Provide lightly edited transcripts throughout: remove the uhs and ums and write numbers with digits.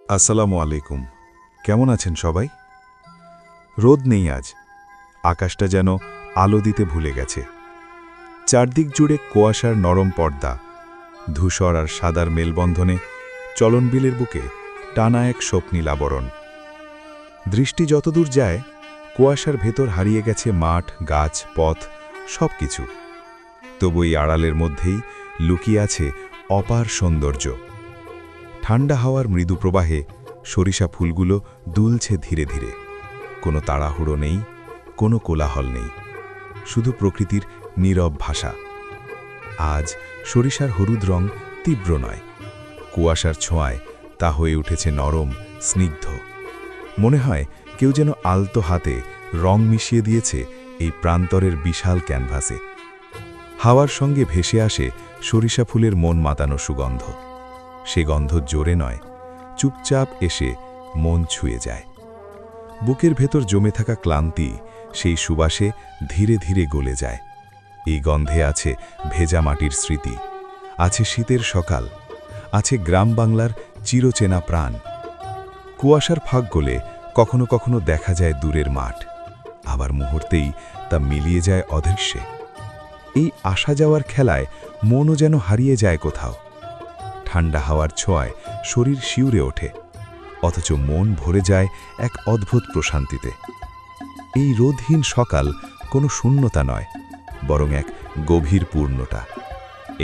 আসসালামু আলাইকুম। কেমন আছেন সবাই? রোদ নেই আজ, আকাশটা যেন আলো দিতে ভুলে গেছে। চারদিক জুড়ে কুয়াশার নরম পর্দা, ধূসর আর সাদার মেলবন্ধনে চলনবিলের বুকে টানা এক স্বপ্নীল আবরণ। দৃষ্টি যতদূর যায়, কুয়াশার ভেতর হারিয়ে গেছে মাঠ, গাছ, পথ, সব কিছু। তবু এই আড়ালের মধ্যেই লুকিয়ে আছে অপার সৌন্দর্য। ঠান্ডা হাওয়ার মৃদু প্রবাহে সরিষা ফুলগুলো দুলছে ধীরে ধীরে। কোনো তাড়াহুড়ো নেই, কোনো কোলাহল নেই, শুধু প্রকৃতির নীরব ভাষা। আজ সরিষার হলুদ রং তীব্র নয়, কুয়াশার ছোঁয়ায় তা হয়ে উঠেছে নরম, স্নিগ্ধ। মনে হয় কেউ যেন আলতো হাতে রং মিশিয়ে দিয়েছে এই প্রান্তরের বিশাল ক্যানভাসে। হাওয়ার সঙ্গে ভেসে আসে সরিষা ফুলের মন মাতানো সুগন্ধ। সে গন্ধ জোরে নয়, চুপচাপ এসে মন ছুঁয়ে যায়। বুকের ভেতর জমে থাকা ক্লান্তি সেই সুবাসে ধীরে ধীরে গলে যায়। এই গন্ধে আছে ভেজা মাটির স্মৃতি, আছে শীতের সকাল, আছে গ্রাম বাংলার চিরচেনা প্রাণ। কুয়াশার ফাঁক গলে কখনো কখনো দেখা যায় দূরের মাঠ, আবার মুহূর্তেই তা মিলিয়ে যায় অদৃশ্যে। এই আসা যাওয়ার খেলায় মনও যেন হারিয়ে যায় কোথাও। ঠান্ডা হাওয়ার ছোঁয়ায় শরীর শিউরে ওঠে, অথচ মন ভরে যায় এক অদ্ভুত প্রশান্তিতে। এই রোদহীন সকাল কোনো শূন্যতা নয়, বরং এক গভীর পূর্ণতা।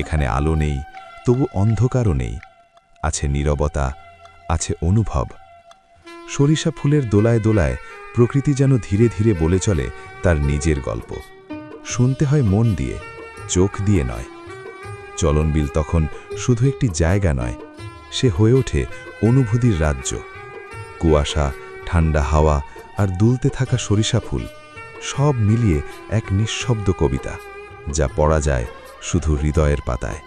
এখানে আলো নেই, তবু অন্ধকারও নেই, আছে নীরবতা, আছে অনুভব। সরিষা ফুলের দোলায় দোলায় প্রকৃতি যেন ধীরে ধীরে বলে চলে তার নিজের গল্প। শুনতে হয় মন দিয়ে, চোখ দিয়ে নয়। চলনবিল তখন শুধু একটি জায়গা নয়, সে হয়ে ওঠে অনুভূতির রাজ্য। কুয়াশা, ঠান্ডা হাওয়া আর দুলতে থাকা সরিষা ফুল সব মিলিয়ে এক নিঃশব্দ কবিতা, যা পড়া যায় শুধু হৃদয়ের পাতায়।